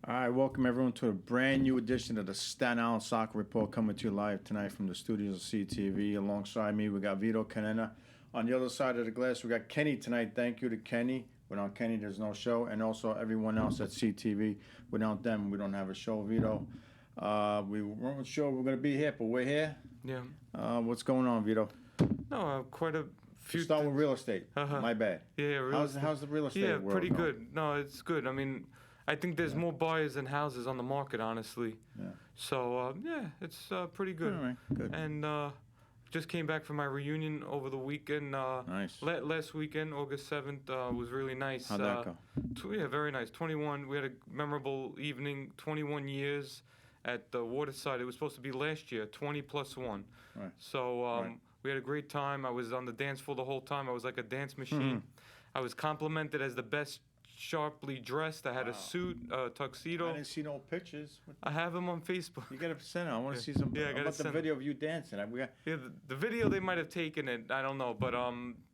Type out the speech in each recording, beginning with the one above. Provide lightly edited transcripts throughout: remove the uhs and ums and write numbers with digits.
All right, welcome everyone to a brand new edition of the Staten Island Soccer Report, coming to you live tonight from the studios of CTV. Alongside me, we got Vito Canena. On the other side of the glass, we got Kenny tonight. Thank you to Kenny. Without Kenny, there's no show. And also everyone else at CTV. Without them, we don't have a show, Vito. We weren't sure we're going to be here, but we're here. Yeah. What's going on, Vito? No, quite a few. Start with real estate. My bad. Yeah, real estate. How's the real estate Yeah, world pretty going? good. No, it's good. I mean, I think there's more buyers than houses on the market, honestly. Yeah. So, it's pretty good. All right, good. And just came back from my reunion over the weekend. Nice. Last weekend, August 7th, was really nice. How'd that go? Yeah, very nice. 21. We had a memorable evening. 21 years at the Waterside. It was supposed to be last year. 20 plus 1. Right. So we had a great time. I was on the dance floor the whole time. I was like a dance machine. I was complimented as the best sharply dressed. I had a suit, tuxedo. I didn't see no pictures. I have them on Facebook. You got to send it. I want to see some. Yeah, I How gotta about the send video of you dancing? We got. Yeah, the video they might have taken it. I don't know, but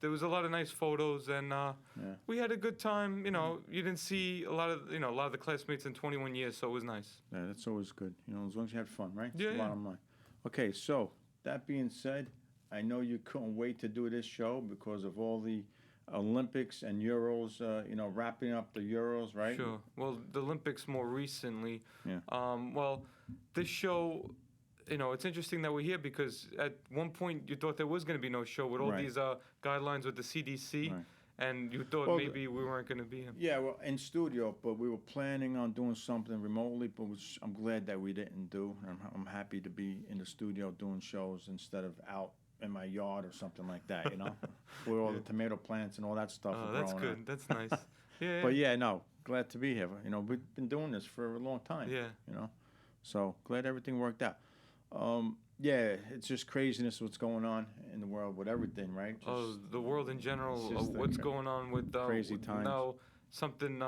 there was a lot of nice photos, and we had a good time. You know, you didn't see a lot of the classmates in 21 years, so it was nice. Yeah, that's always good. You know, as long as you had fun, right? Yeah, That's the bottom line. Okay, so that being said, I know you couldn't wait to do this show because of all the Olympics and Euros, wrapping up the Euros, right? Sure. Well, the Olympics more recently. Yeah. Well, this show, it's interesting that we're here because at one point you thought there was going to be no show with all Right. these guidelines with the CDC, Right. and you thought Well, maybe we weren't going to be here. Yeah, well, in studio, but we were planning on doing something remotely, but which I'm glad that we didn't do. I'm happy to be in the studio doing shows instead of out in my yard or something like that, where all the tomato plants and all that stuff are That's growing good. up. That's nice. Yeah. But yeah, no, glad to be here. We've been doing this for a long time. Yeah. So glad everything worked out. Yeah, it's just craziness what's going on in the world with everything, right? The world in general. it's just What's like going on with crazy times. Now, something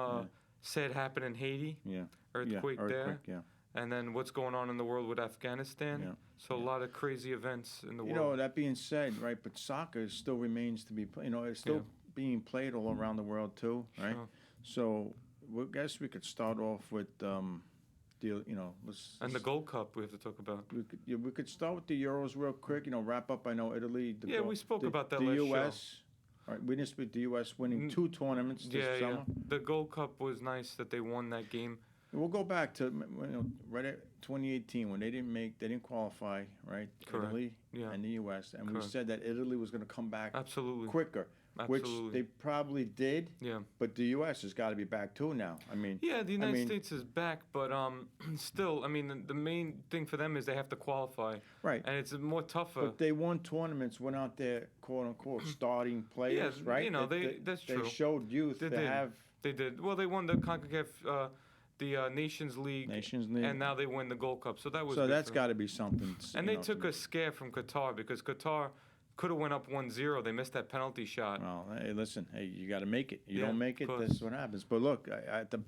sad happened in Haiti. Yeah. Earthquake there. Yeah. And then what's going on in the world with Afghanistan. Yeah. So a lot of crazy events in the world. That being said, right, but soccer still remains to be, it's still being played all around the world too, right? Sure. So I guess we could start off with let's. And the Gold Cup we have to talk about. We could start with the Euros real quick. Wrap up. I know Italy. We spoke about that the last U.S. All right, we didn't speak the U.S. winning 2 tournaments this summer. Yeah. The Gold Cup was nice that they won that game. We'll go back to right at 2018 when they didn't qualify, right? Correct. Italy Yeah. and the U.S. And Correct. we said that Italy was going to come back Absolutely. quicker, Absolutely. which they probably did. Yeah. But the U.S. has got to be back too now. I mean. Yeah, the United States is back, but still, the main thing for them is they have to qualify. Right. And it's more tougher. But they won tournaments, went out there, quote unquote, starting players, Yeah, right? that's true. They showed youth They to did. have. They did. Well, they won the CONCACAF, the Nations League. And now they win the Gold Cup. So that was. So that's got to be something. And they took a scare from Qatar because Qatar could have went up 1-0. They missed that penalty shot. Well, hey, listen, you got to make it. You don't make it, course. that's what happens. But look, the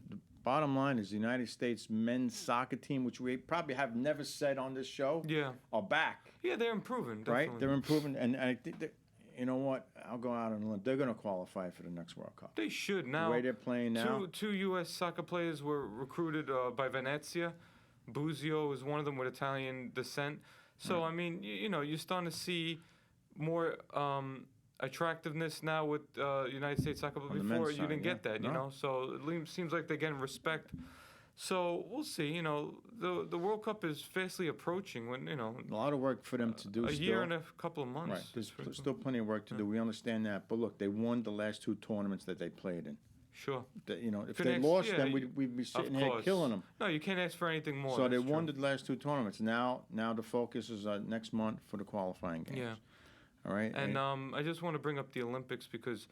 bottom line is the United States men's soccer team, which we probably have never said on this show, are back. Yeah, they're improving. Definitely. Right? They're improving. And I think that, you know what? I'll go out on a limb. They're going to qualify for the next World Cup. They should now. The way they're playing now. Two U.S. soccer players were recruited by Venezia. Buzio is one of them with Italian descent. So, you're starting to see more attractiveness now with United States soccer. But before, you didn't get that, So it seems like they're getting respect. So we'll see. The World Cup is fastly approaching. When a lot of work for them to do. A year and a couple of months. Right. There's still plenty of work to do. We understand that. But look, they won the last 2 tournaments that they played in. Sure. If they lost them, we'd be sitting here killing them. No, you can't ask for anything more. So they won the last 2 tournaments. Now the focus is next month for the qualifying games. Yeah. All right. And I just want to bring up the Olympics because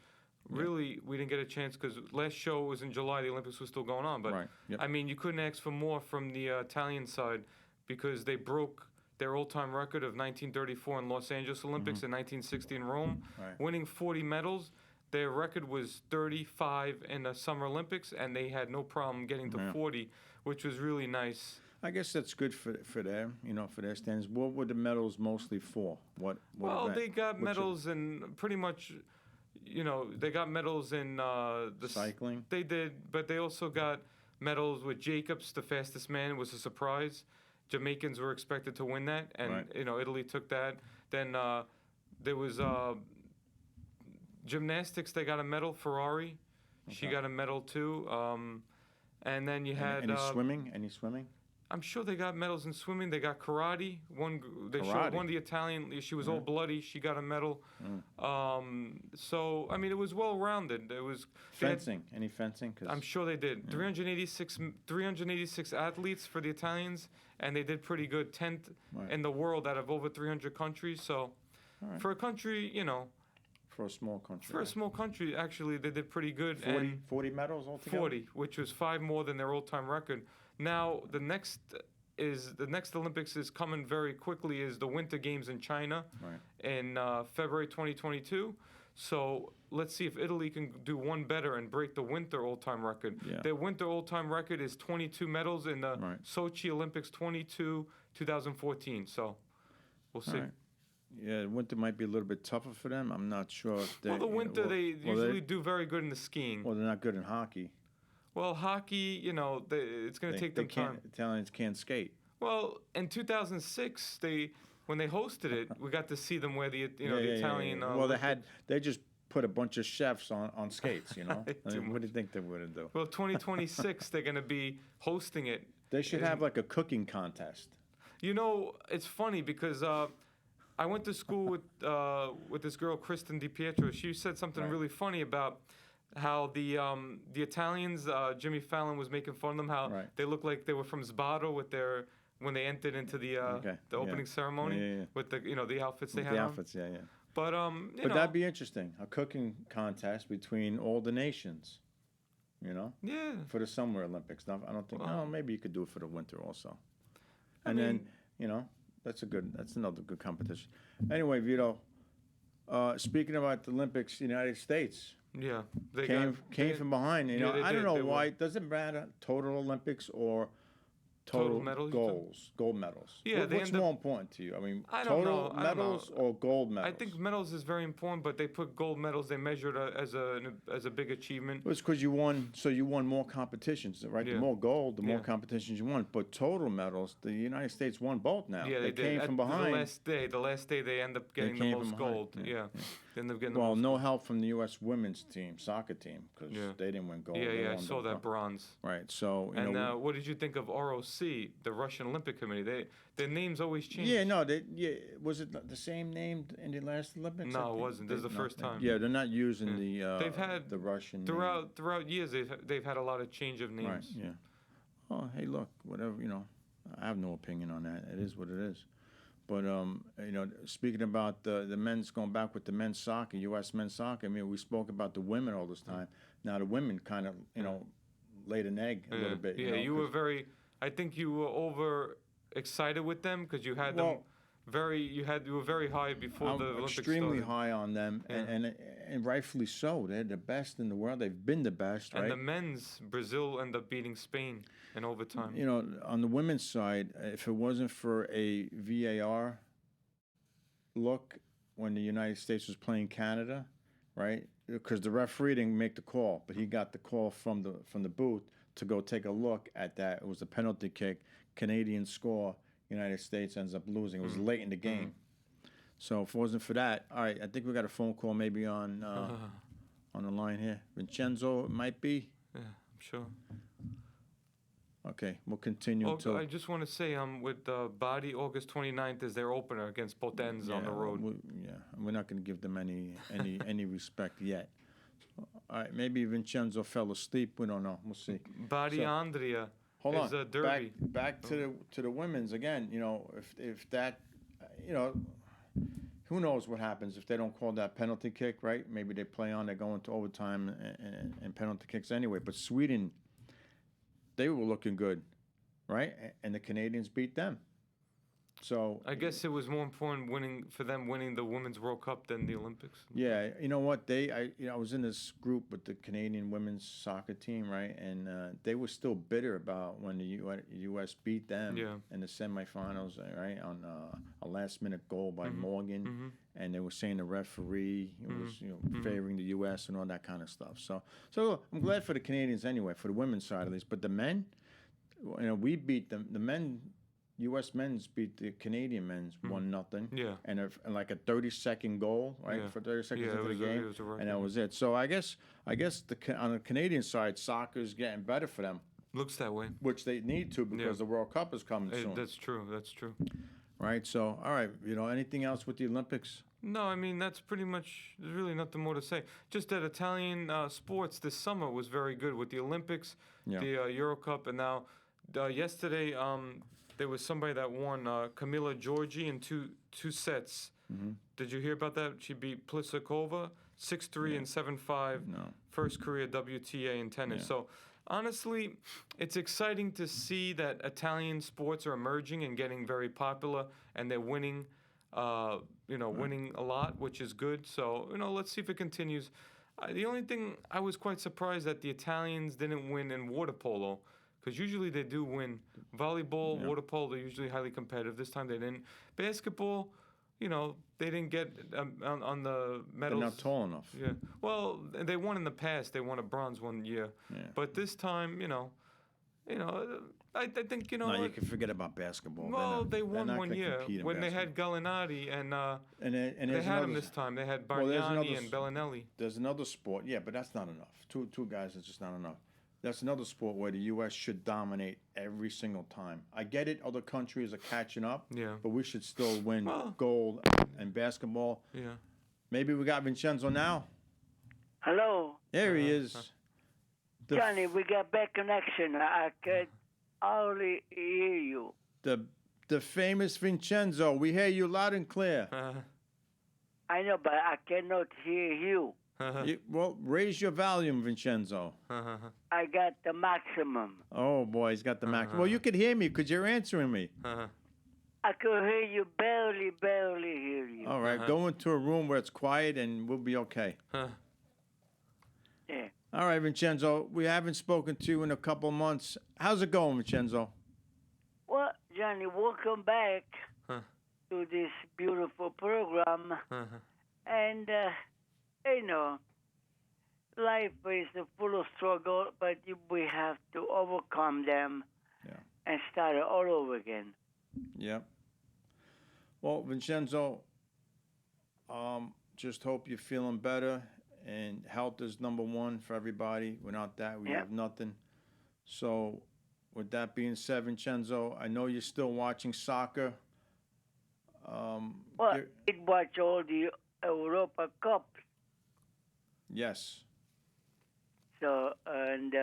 really we didn't get a chance because last show was in July. The Olympics was still going on. But, you couldn't ask for more from the Italian side because they broke their all-time record of 1934 in Los Angeles Olympics and 1960 in Rome, winning 40 medals. Their record was 35 in the Summer Olympics, and they had no problem getting to 40, which was really nice. I guess that's good for them, for their standards. What were the medals mostly for? What well, event? they got medals in pretty much, they got medals in the cycling. They did, but they also got medals with Jacobs, the fastest man, was a surprise. Jamaicans were expected to win that, and Italy took that. Then there was gymnastics. They got a medal. Ferrari, she got a medal too. And then you had any swimming. Any swimming? I'm sure they got medals in swimming. They got karate. They showed one, the Italian. She was all bloody. She got a medal. So I mean, it was well rounded. It was fencing. Any fencing? I'm sure they did. 386 athletes for the Italians, and they did pretty good. 10th in the world out of over 300 countries. So for a country, for a small country. For a small country, actually, they did pretty good. 40 medals altogether? 40, which was 5 more than their all-time record. Now, the next Olympics is coming very quickly, is the Winter Games in China in February 2022. So let's see if Italy can do one better and break the winter all-time record. Yeah. Their winter all-time record is 22 medals in the Sochi Olympics 2014. So we'll see. Yeah, winter might be a little bit tougher for them. I'm not sure if they... Well, the winter, they usually do very good in the skiing. Well, they're not good in hockey. Well, hockey, it's going to take them time. Italians can't skate. Well, in 2006, when they hosted it, we got to see them wear the Italian. Well, they just put a bunch of chefs on skates. What do you think they would do? Well, 2026, they're going to be hosting it. They should have like a cooking contest. It's funny because I went to school with this girl, Kristen DiPietro. She said something really funny about how the Italians, Jimmy Fallon was making fun of them, how they looked like they were from Sbarro when they entered into the opening ceremony with the outfits they had the on. Outfits, yeah. But but that'd be interesting, a cooking contest between all the nations. Yeah. For the Summer Olympics. I don't think. Well, maybe you could do it for the winter also. Then that's another good competition. Anyway, Vito. Speaking about the Olympics, United States. Yeah, they came from behind. I don't know why. It doesn't matter total Olympics or total medals, gold medals. Yeah, what's more important to you? I mean, I total don't know. medals or gold medals? I think medals is very important, but they put gold medals. They measured as a big achievement. Well, it's because you won. So you won more competitions, right? Yeah. The more gold, the more competitions you won. But total medals, the United States won both now. Yeah, they came did. from behind. The last day, they end up getting the most gold. Yeah. They end up getting the most no gold. help from the U.S. women's team, soccer team, because they didn't win gold. Yeah, I saw that bronze. Right. So what did you think of ROC, the Russian Olympic Committee? Their names always change. Yeah, no, was it the same name in the last Olympics? No, it wasn't. This is the first time. Yeah, they're not using they've had the Russian throughout years. They've had a lot of change of names. Right. Yeah. Oh, hey, look, whatever. I have no opinion on that. It is what it is. But speaking about the men's, going back with the men's soccer, U.S. men's soccer. I mean, we spoke about the women all this time. Now the women kind of laid an egg a little bit. You were very. I think you were over excited with them because you had them you were very high before the Olympics started. Extremely high on them, and rightfully so. They're the best in the world. They've been the best, right? And the men's, Brazil ended up beating Spain in overtime. On the women's side, if it wasn't for a VAR look when the United States was playing Canada, right? Because the referee didn't make the call, but he got the call from the booth to go take a look at that. It was a penalty kick, Canadian score. United States ends up losing. It was late in the game. So if it wasn't for that, all right, I think we got a phone call maybe on the line here. Vincenzo, it might be. Yeah, I'm sure. Okay, we'll continue. I just want to say, with Body, August 29th is their opener against both ends on the road. We're not going to give them any respect yet. All right, maybe Vincenzo fell asleep. We don't know. We'll see. Body Andrea. Hold on. A derby. Back to the women's again. If that, who knows what happens if they don't call that penalty kick, right? Maybe they play on. They go into overtime and penalty kicks anyway. But Sweden, they were looking good, right? And the Canadians beat them. So I guess it was more important winning the Women's World Cup than the Olympics. yeah, you know what? I was in this group with the Canadian women's soccer team, right? And they were still bitter about when the U.S. beat them in the semifinals, right? On a last-minute goal by Morgan, and they were saying the referee was, favoring the U.S. and all that kind of stuff. So I'm glad for the Canadians anyway, for the women's side at least. But the men, we beat them. The men. U.S. men's beat the Canadian men's 1-0. Yeah. And like a 30-second goal, right? Yeah. For 30 seconds into the It game. was a record, And that was it. So I guess on the Canadian side, soccer's getting better for them. Looks that way. Which they need to because the World Cup is coming soon. That's true. Right? So, all right. Anything else with the Olympics? No, I mean, that's pretty much, there's really nothing more to say. Just that Italian sports this summer was very good with the Olympics, the Euro Cup, and now yesterday there was somebody that won, Camila Giorgi, in two sets. Mm-hmm. Did you hear about that? She beat Pliskova 6-3 and 7-5. No. First career WTA in tennis. Yeah. So honestly, it's exciting to see that Italian sports are emerging and getting very popular, and they're winning, winning a lot, which is good. So, let's see if it continues. The only thing I was quite surprised that the Italians didn't win in water polo, because usually they do win. Volleyball, water polo, they're usually highly competitive. This time they didn't. Basketball, they didn't get on the medals. They're not tall enough. Yeah. Well, they won in the past. They won a bronze one year. Yeah. But this time, I think, No, you can forget about basketball. Well, they won one year when they had Gallinari and they had him this time. They had Bargnani and Bellinelli. There's another sport, but that's not enough. Two guys is just not enough. That's another sport where the U.S. should dominate every single time. I get it; other countries are catching up, but we should still win gold in basketball. Yeah. Maybe we got Vincenzo now. Hello. There he is. Johnny, we got bad connection. I could hardly hear you. The famous Vincenzo. We hear you loud and clear. I know, but I cannot hear you. Well, raise your volume, Vincenzo. I got the maximum. Oh, boy, he's got the maximum. Well, you could hear me because you're answering me. I could hear you, barely hear you. All right, go into a room where it's quiet and we'll be okay. Yeah. All right, Vincenzo, we haven't spoken to you in a couple months. How's it going, Vincenzo? Well, Johnny, welcome back to this beautiful program. And, life is full of struggle, but we have to overcome them and start all over again. Yeah. Well, Vincenzo, just hope you're feeling better, and health is number one for everybody. Without that, we have nothing. So, with that being said, Vincenzo, I know you're still watching soccer. Well, I did watch all the Europa Cup. Yes. So, and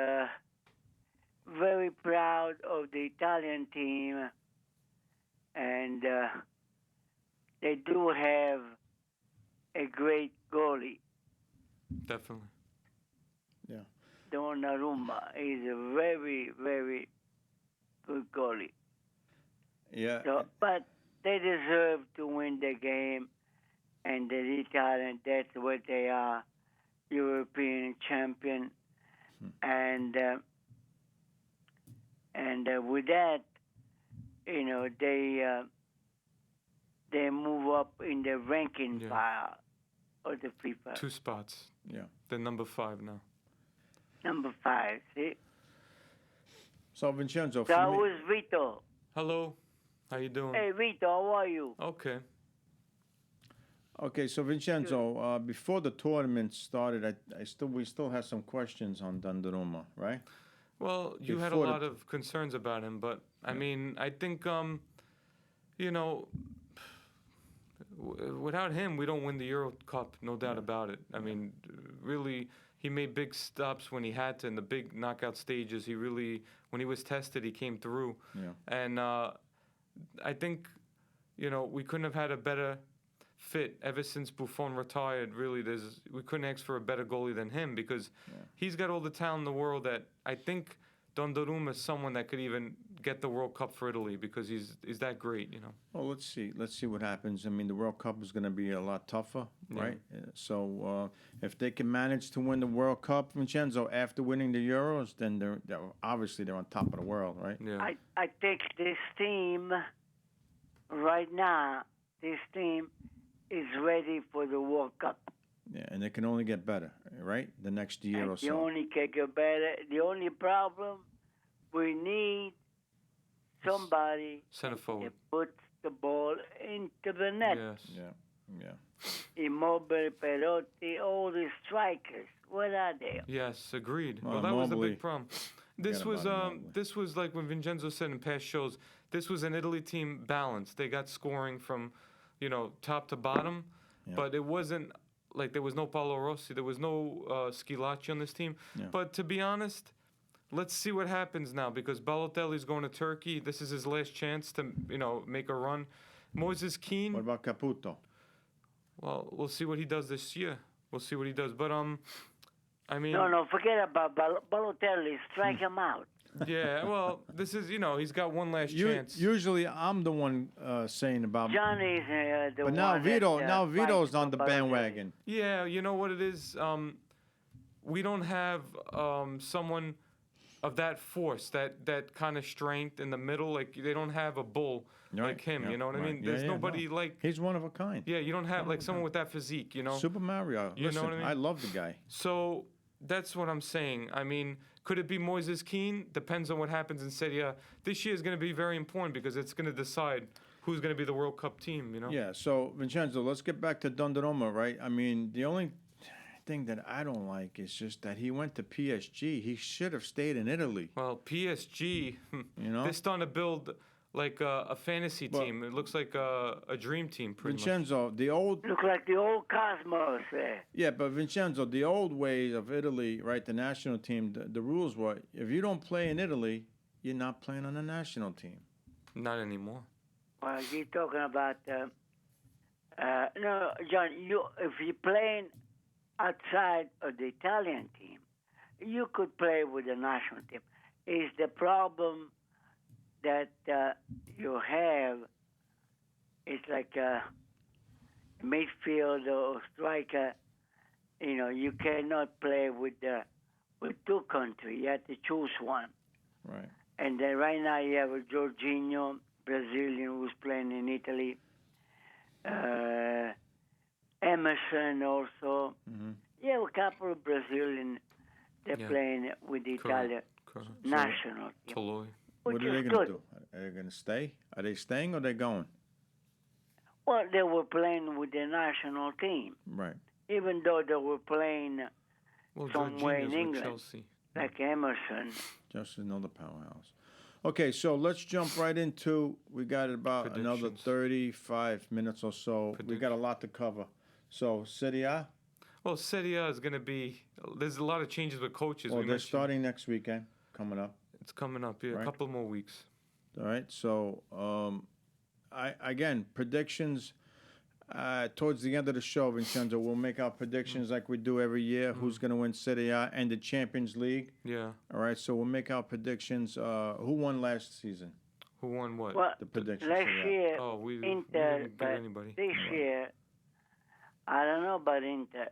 very proud of the Italian team. And they do have a great goalie. Definitely. Yeah. Donnarumma is a very, very good goalie. Yeah. So, but they deserve to win the game. And the Italian, that's what they are, European champion. And with that, they move up in the ranking file of the FIFA. 2 spots. Yeah. They're number 5 now. Number 5, see? So, Vincenzo, that was Vito. Hello. How you doing? Hey, Vito, how are you? Okay. Okay, so Vincenzo, before the tournament started, we still have some questions on Donnarumma, right? Well, you had a lot of concerns about him, but I mean, I think, without him, we don't win the Euro Cup, no doubt about it. I mean, really, he made big stops when he had to in the big knockout stages. When he was tested, he came through. Yeah. And I think, we couldn't have had a better fit ever since Buffon retired. Really, we couldn't ask for a better goalie than him because he's got all the talent in the world that I think Donnarumma is someone that could even get the World Cup for Italy because he's that great, you know. Well, let's see. Let's see what happens. I mean, the World Cup is going to be a lot tougher, right? So if they can manage to win the World Cup, Vincenzo, after winning the Euros, then they're obviously they're on top of the world, right? Yeah. I think this team right now, this team is ready for the World Cup. Yeah, and it can only get better, right? The next year or The so. only can get better. The only problem, we need somebody Center forward. that puts the ball into the net. Yes. Yeah. Immobile, Perotti, all the strikers. What are they? Yes, agreed. Well, Well, that was the Mobley. big problem. This was this was like when Vincenzo said in past shows. This was an Italy team balanced. They got scoring from, top to bottom, but it wasn't like there was no Paolo Rossi, there was no Schilacci on this team. Yeah. But to be honest, let's see what happens now because Balotelli's going to Turkey. This is his last chance to make a run. Moises Keane. What about Caputo? Well, we'll see what he does this year. We'll see what he does. But I mean. No, forget about Balotelli. Strike him out. Yeah, well, this is he's got one last chance. Usually, I'm the one saying about. Johnny's the but one. now Vito's fights on the for Balotelli. bandwagon. Yeah, you know what it is. We don't have someone of that force, that kind of strength in the middle. Like they don't have a bull like him. Yeah, You know what I right. mean? There's nobody like. He's one of a kind. Yeah, you don't have like someone with that physique. Super Mario. You Listen, know what I mean? I love the guy. So that's what I'm saying. I mean, could it be Moises Keane? Depends on what happens in Serie A. This year is going to be very important because it's going to decide who's going to be the World Cup team, Yeah, so, Vincenzo, let's get back to Donnarumma, right? I mean, the only thing that I don't like is just that he went to PSG. He should have stayed in Italy. Well, PSG, they're starting to build like a fantasy team. It looks like a dream team, pretty Vincenzo, the old... Look like the old Cosmos there. Yeah, but Vincenzo, the old way of Italy, right, the national team, the rules were, if you don't play in Italy, you're not playing on the national team. Not anymore. Well, you're talking about... no, John, if you're playing outside of the Italian team, you could play with the national team. Is the problem that you have, it's like a midfielder or striker, you cannot play with two countries. You have to choose one. Right. And then right now you have a Jorginho, Brazilian, who's playing in Italy. Emerson also. Mm-hmm. You have a couple of Brazilian that playing with the Italian national team. Totally. What are they going to do? Are they going to stay? Are they staying or are they going? Well, they were playing with the national team. Right. Even though they were playing somewhere Jorginho's in England, with Chelsea. like Emerson. Just another powerhouse. Okay, so let's jump right into, we got about another 35 minutes or so. We got a lot to cover. So, Serie A? Well, Serie A is going to be, there's a lot of changes with coaches. Well, they're starting next weekend, coming up. It's coming up, a couple more weeks. All right, so, again, predictions towards the end of the show, Vincenzo, we'll make our predictions like we do every year, who's going to win Serie A and the Champions League. Yeah. All right, so we'll make our predictions. Who won last season? Who won what? Well, the predictions. last year, we Inter, didn't but get anybody. this year, I don't know about Inter.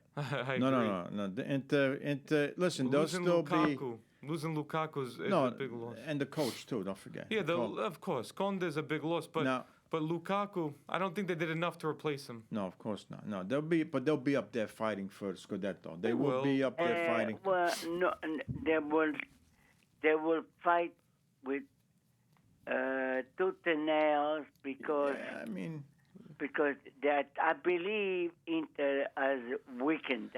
No. The Inter. Listen, they'll still Lukaku. Losing Lukaku is a big loss. And the coach too. Don't forget. Yeah, of course, Conde's a big loss, but Lukaku, I don't think they did enough to replace him. No, of course not. No, they'll be up there fighting for Scudetto. They will be up there fighting. Well, no, they will fight with tooth and nails because. Yeah, I mean. Because that I believe Inter has weakened.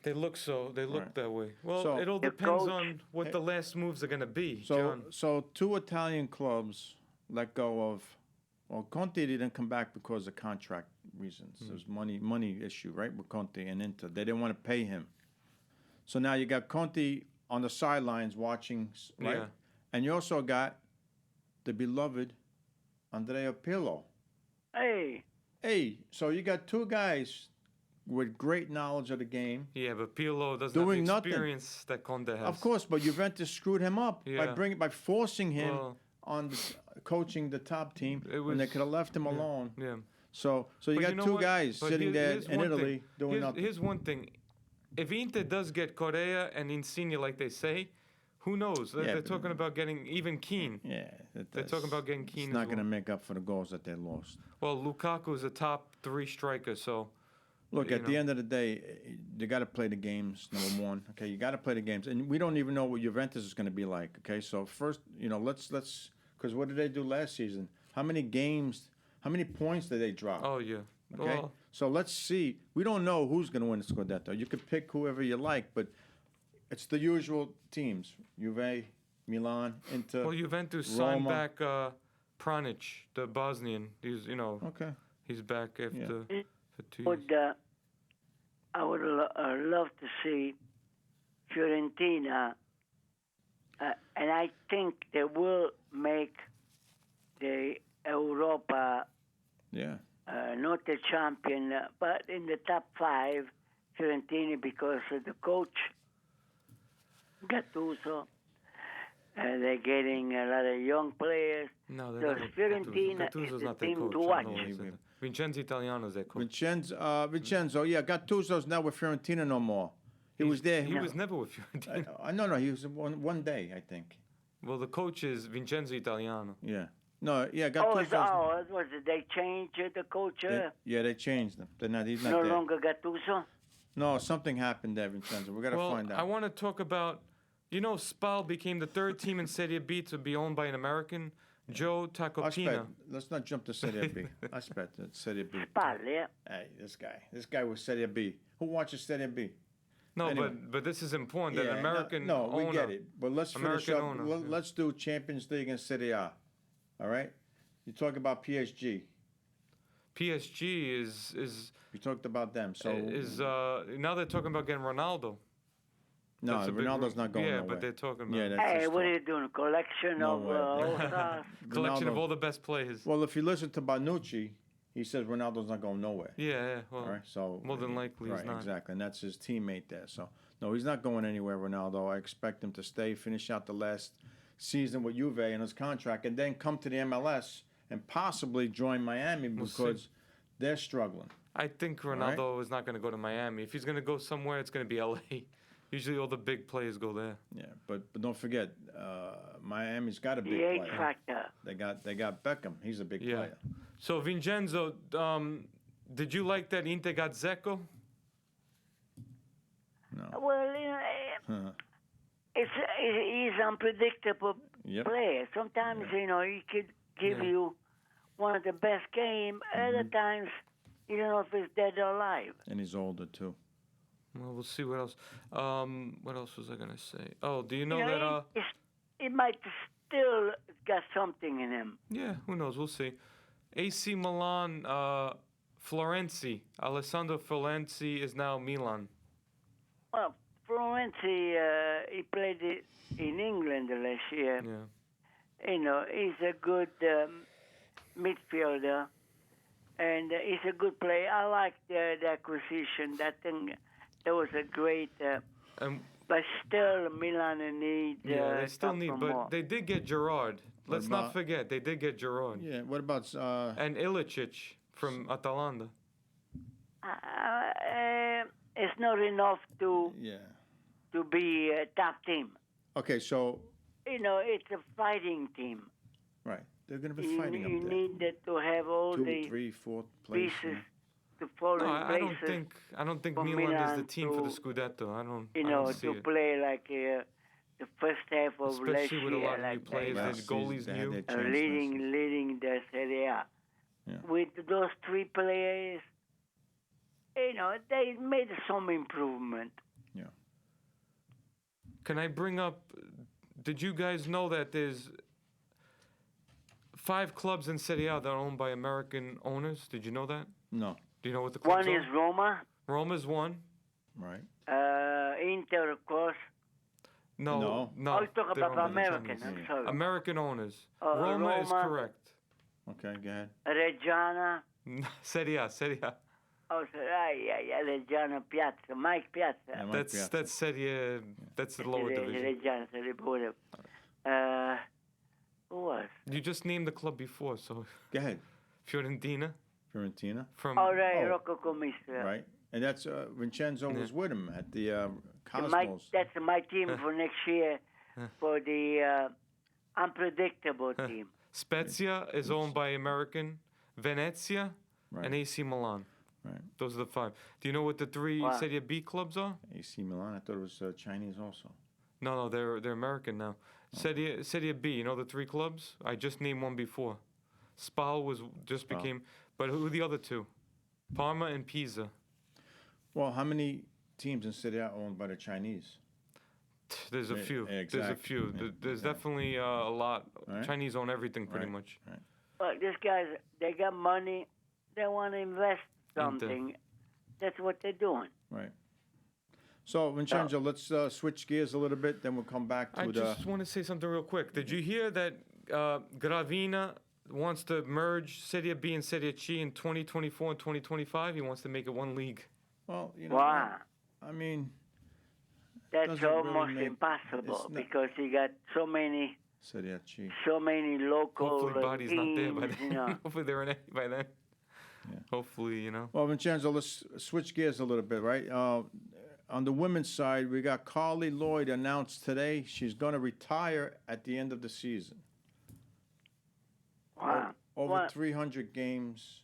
They look so. They look that way. Well, So, it all the depends coach- on what the last moves are going to be, So, John. so two Italian clubs let go of. Well, Conte didn't come back because of contract reasons. There's money issue, right, with Conte and Inter. They didn't want to pay him. So now you got Conte on the sidelines watching, right? Yeah. And you also got the beloved Andrea Pirlo. Hey, so you got two guys with great knowledge of the game. Yeah, but Pirlo doesn't doing have the nothing. experience that Conte has. Of course, but Juventus screwed him up by forcing him on coaching the top team when they could have left him alone. Yeah. So you got two guys sitting there in Italy doing nothing. Here's one thing. If Inter does get Correa and Insigne like they say, who knows? They're talking about getting even Keane. Yeah. They're talking about getting Keane. It's not going to make up for the goals that they lost. Well, Lukaku is a top 3 striker, so... Look, at the end of the day, you got to play the games, number one. Okay, you got to play the games. And we don't even know what Juventus is going to be like, okay? So first, let's because what did they do last season? How many points did they drop? Oh, yeah. Okay, well, so let's see. We don't know who's going to win the Scudetto. You could pick whoever you like, but it's the usual teams. Juve, Milan, Inter, well, Juventus Roma. signed back Pranic, the Bosnian. He's, Okay. he's back after... For 2 years. I would love to see Fiorentina, and I think they will make the Europa. Yeah. Not the champion, but in the top 5, Fiorentina, because of the coach, Gattuso. They're getting a lot of young players. No, so Fiorentina Gattuso's is the not their team coach. to watch. Vincenzo Italiano's their coach. Vincenzo, yeah. Gattuso's not with Fiorentina no more. He was there. He was never with Fiorentina. No, he was one day, I think. Well, the coach is Vincenzo Italiano. Yeah. No, yeah, Gattuso's... was it they changed the coach? Yeah, they changed him. He's not no there. longer Gattuso? No, something happened there, Vincenzo. We got to find out. I want to talk about... Spal became the 3rd team in Serie B to be owned by an American, Joe Tacopina. Let's not jump to Serie B. Aspetta, Serie B. Spal, yeah. Hey, this guy was Serie B. Who watches Serie B? No, anyway. but this is important. That American No, we owner, get it. But let's finish up. owner, Let's do Champions League and Serie A. All right? You talk about PSG. PSG is We talked about them. So now they're talking about getting Ronaldo. no, Ronaldo's not going Yeah, nowhere. but they're talking about Hey, what are you doing? Collection of all-stars? collection of all the best players. Well, if you listen to Bonucci, he says Ronaldo's not going nowhere. Yeah. Well, All right, so more than likely he's not. Exactly, and that's his teammate there. So no, he's not going anywhere, Ronaldo. I expect him to stay, finish out the last season with Juve in his contract, and then come to the MLS and possibly join Miami because they're struggling. I think Ronaldo is not going to go to Miami. If he's going to go somewhere, it's going to be LA. Usually all the big players go there. Yeah, but don't forget, Miami's got a big The player. X-Factor. They got Beckham. He's a big player. So Vincenzo, did you like that Inter got Dzeko? No. Well, he's unpredictable player. Sometimes, he could give you one of the best games. Other times, you don't know if he's dead or alive. And he's older, too. Well, we'll see what else. What else was I going to say? Oh, do you know that... He might still got something in him. Yeah, who knows? We'll see. AC Milan, Florenzi. Alessandro Florenzi is now Milan. Well, Florenzi, he played in England last year. Yeah. He's a good midfielder, and he's a good player. I like the acquisition. That was a great... but still, Milan needs... they still need... But more. they did get Gerrard. Let's not forget, they did get Gerrard. Yeah, what about... and Ilicic from Atalanta. It's not enough to be a top team. Okay, so... it's a fighting team. Right. They're going to be fighting up there. You need to have all 2, 3, 4 places. pieces to fall in places. I don't think Milan is the team for the Scudetto. I don't see to it. play like the first half of last year. Especially with a lot of new players, the goalies new. Leading the Serie A. Yeah. With those 3 players, they made some improvement. Yeah. Can I bring up, did you guys know that there's 5 clubs in Serie A that are owned by American owners? Did you know that? No. Do you know what the clubs One are? is Roma. Roma's one. Right. Inter, of course. No. I'll talk about American. I'm sorry. American owners. Roma is correct. Okay, go ahead. Reggiana. Serie A. Oh, Reggiana Piazza. Mike Piazza. Yeah, Mike Piazza. That's Serie. That's the lower division. Reggiana, Serie B. Who was? You just named the club before, so Go ahead. Fiorentina from. All right, Oh. Rocco Commisso. Right. And that's Vincenzo was with him at the My, Cosmos. that's my team for next year, for the unpredictable team. Spezia is owned by American, Venezia, Right. and AC Milan. Right. Those are the five. Do you know what the three Serie B clubs are? AC Milan. I thought it was Chinese also. No, they're American now. Serie B, you know the three clubs? I just named one before. Spal became, but who are the other two? Parma and Pisa. Well, how many teams in Serie A are owned by the Chinese? There's a few. Exactly. There's a few. Yeah, There's definitely a lot. Right. Chinese own everything pretty much. Right. Well, these guys, they got money. They want to invest something. That's what they're doing. Right. So, Vincenzo, let's switch gears a little bit, then we'll come back to I just want to say something real quick. Did you hear that Gravina wants to merge Serie B and Serie C in 2024 and 2025? He wants to make it one league. Well, you know, Wow. I mean, That's doesn't really almost make- impossible it's not- because you got so many Serie C. local Hopefully, Body's not there by teams, then. you know. Hopefully, they're in it by then. Yeah. Hopefully, you know. Well, Vincenzo, let's switch gears a little bit, right? On the women's side, we got Carly Lloyd announced today she's going to retire at the end of the season. Wow. Over Wow. 300 games,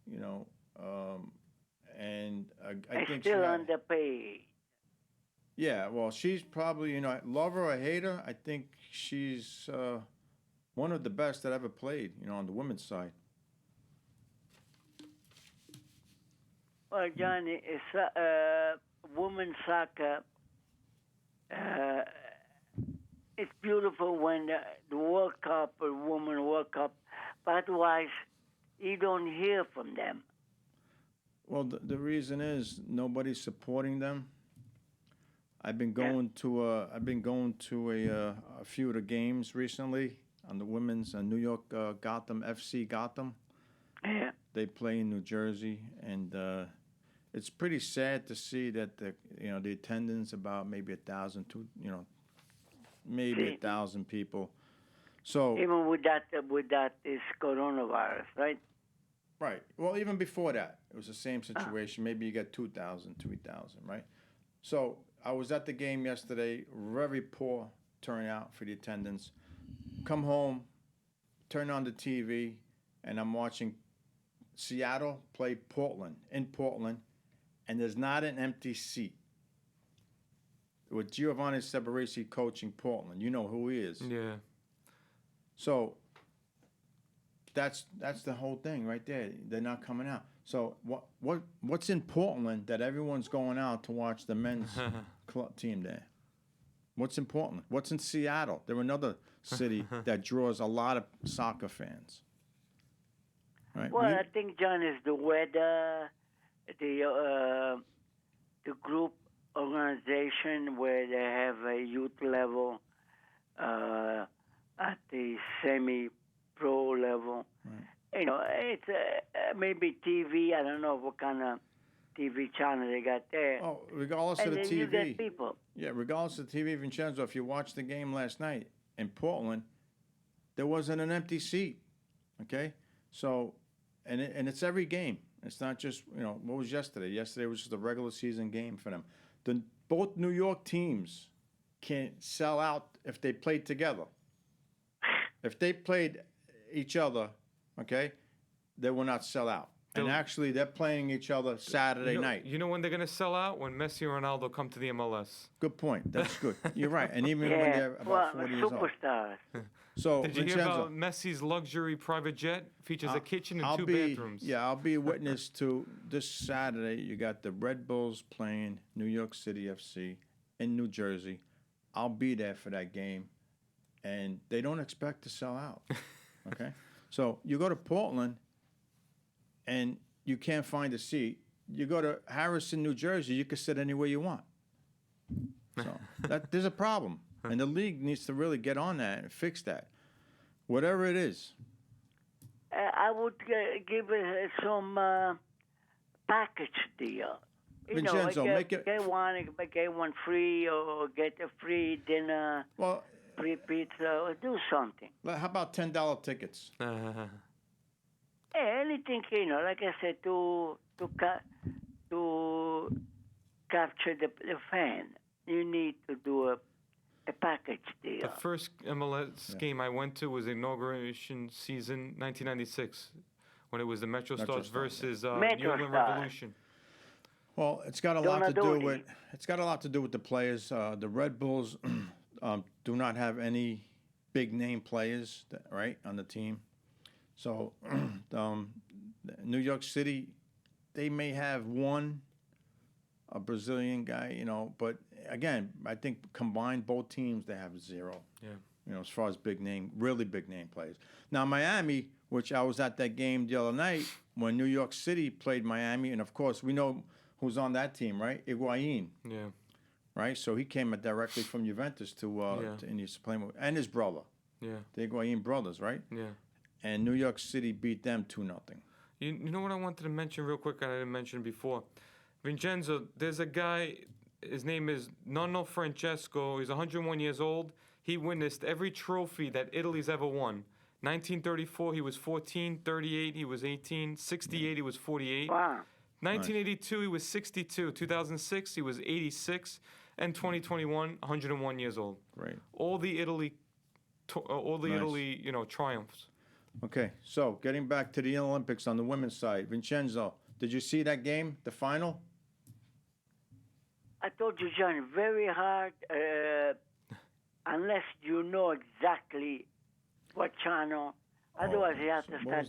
you know, and I think still she had- underpaid. Yeah, well, she's probably, you know, love her or hate her, I think she's one of the best that ever played, you know, on the women's side. Well, Johnny, it's women's soccer. It's beautiful when the World Cup or Women World Cup, but otherwise, you don't hear from them. Well, the reason is nobody's supporting them. I've been going to a few of the games recently on the women's New York Gotham FC Gotham. Yeah. They play in New Jersey, and it's pretty sad to see that the attendance about maybe 1,000, maybe 1,000 people. So even with that is coronavirus, right? right. Well, even before that, it was the same situation. Maybe you got 2,000, 3,000, right? So I was at the game yesterday. Very poor turnout for the attendance. Come home, turn on the TV, and I'm watching Seattle play Portland in Portland, and there's not an empty seat. With Giovanni Sebaresi coaching Portland, you know who he is. Yeah. So that's the whole thing right there. They're not coming out. So what's in Portland that everyone's going out to watch the men's team there? What's in Portland? What's in Seattle? They're another city that draws a lot of soccer fans. Right? Well, I think, John, is the weather, the group organization where they have a youth level at the semi-pro level. Right. You know, it's maybe TV. I don't know what kind of TV channel they got there. Oh, regardless and of the then TV. you get people. Yeah, regardless of the TV, Vincenzo, if you watched the game last night in Portland, there wasn't an empty seat. Okay? So, and it's every game. It's not just, what was yesterday? Yesterday was just a regular season game for them. Both New York teams can sell out if they played together. If they played each other, okay, they will not sell out. And actually, they're playing each other Saturday night. You know when they're going to sell out? When Messi and Ronaldo come to the MLS. Good point. That's good. You're right. And even when they're about 40 years old. Superstars. So, did you hear Vincenzo, about Messi's luxury private jet? Features a kitchen and two bedrooms. Yeah, I'll be a witness to this Saturday. You got the Red Bulls playing New York City FC in New Jersey. I'll be there for that game. And they don't expect to sell out. Okay? So you go to Portland and you can't find a seat. You go to Harrison, New Jersey, you can sit anywhere you want. So there's a problem. And the league needs to really get on that and fix that. Whatever it is. I would give it some package deal. Vincenzo, make it... Get one free or get a free dinner. Well, free pizza, or do something. How about $10 tickets? Anything, like I said, to capture the fan, you need to do a package deal. The first MLS game I went to was inauguration season 1996, when it was the Metro Stars versus New England Revolution. Well, it's got a lot to do with the players. The Red Bulls do not have any big name players, right, on the team. So, New York City, they may have a Brazilian guy, but again, I think combined both teams they have zero. Yeah. As far as really big name players. Now Miami, which I was at that game the other night when New York City played Miami, and of course we know who's on that team, right? Higuain. Yeah. Right, so he came directly from Juventus to and he's playing and his brother. Yeah. The Higuain brothers, right? Yeah. And New York City beat them 2-0. You know what I wanted to mention real quick? I didn't mention before. Vincenzo, there's a guy. His name is Nonno Francesco. He's 101 years old. He witnessed every trophy that Italy's ever won. 1934, he was 14. 38, he was 18. 68, he was 48. Wow. 1982, he was 62. 2006, he was 86. And 2021, 101 years old. Great. All the Italy, triumphs. Okay, so getting back to the Olympics on the women's side, Vincenzo, did you see that game, the final? I told you, John, very hard, unless you know exactly what channel. Otherwise, you have to start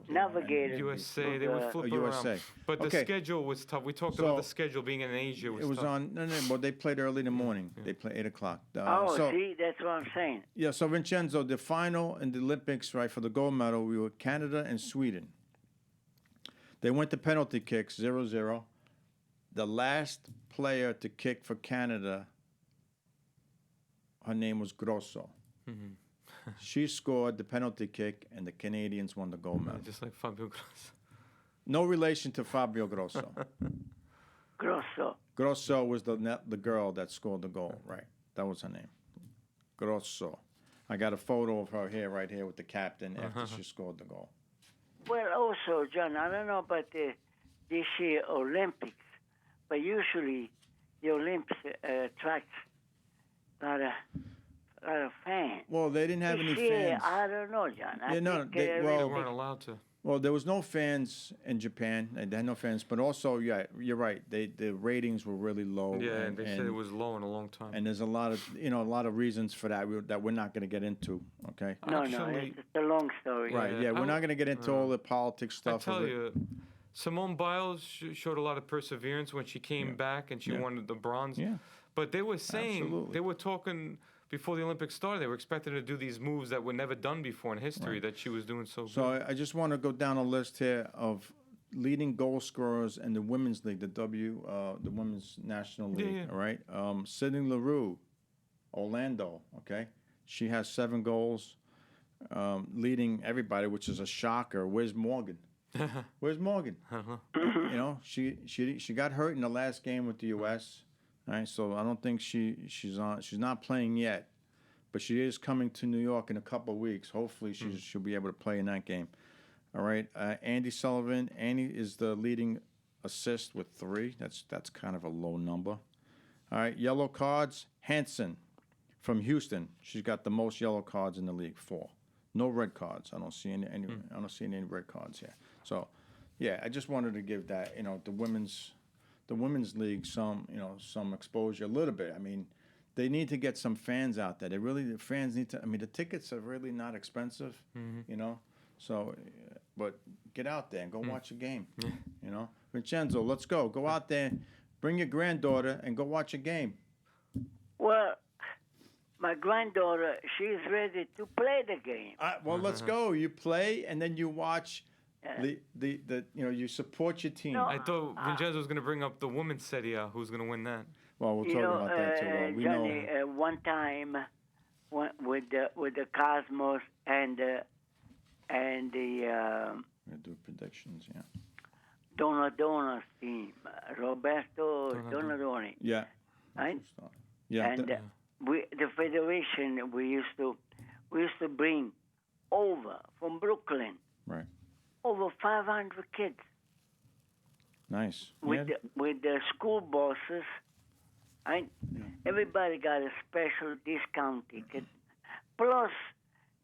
navigating. USA, they would flip around. But the schedule was tough. We talked about the schedule being in Asia. It was tough. Well, they played early in the morning. Yeah. They played 8 o'clock. See, that's what I'm saying. Yeah, so Vincenzo, the final in the Olympics, right, for the gold medal, we were Canada and Sweden. They went to penalty kicks, 0-0. The last player to kick for Canada, her name was Grosso. Mm-hmm. She scored the penalty kick, and the Canadians won the gold medal. Just like Fabio Grosso. No relation to Fabio Grosso. Grosso was the girl that scored the goal, right? That was her name. Grosso. I got a photo of her here, right here, with the captain after she scored the goal. Well, also, John, I don't know about this year Olympics, but usually the Olympics attracts a lot of fans. Well, they didn't have any fans. I don't know, John. They weren't allowed to. Well, there was no fans in Japan. They had no fans, but also, yeah, you're right. The ratings were really low. Yeah, they said it was low in a long time. And there's a lot of reasons for that that we're not going to get into. Okay. No, it's a long story. Right. Yeah, we're not going to get into all the politics stuff. I tell you, Simone Biles showed a lot of perseverance when she came back and she won the bronze. Yeah. But they were saying they were talking. Before the Olympics started, they were expected to do these moves that were never done before in history that she was doing so good. So I just want to go down a list here of leading goal scorers in the Women's League, the Women's National League, all right? Sydney Leroux, Orlando, okay? She has 7 goals, leading everybody, which is a shocker. Where's Morgan? Where's Morgan? She got hurt in the last game with the U.S., all right, so I don't think she's not playing yet, but she is coming to New York in a couple of weeks. Hopefully she'll be able to play in that game. All right, Andy Sullivan. Andy is the leading assist with 3. That's kind of a low number. All right, yellow cards. Hanson from Houston. She's got the most yellow cards in the league, 4. No red cards. I don't see any red cards here. So, yeah, I just wanted to give that the women's league some exposure a little bit. I mean, they need to get some fans out there. The fans need to. I mean, the tickets are really not expensive, So, but get out there and go watch a game. Vincenzo, let's go. Go out there, bring your granddaughter, and go watch a game. Well, my granddaughter, she's ready to play the game. Well, let's go. You play, and then you watch. You support your team. No, I thought Vincenzo was going to bring up the women's Serie A. Who's going to win that? Well, we'll talk about that too. We Johnny, know. One time, with the Cosmos and the We do predictions, yeah. Donadona's team, Roberto Donadoni. Yeah. Right? Yeah. And the federation, we used to bring over from Brooklyn, Right. over 500 kids Nice. with Yeah. with the school buses. And everybody got a special discount ticket. Plus,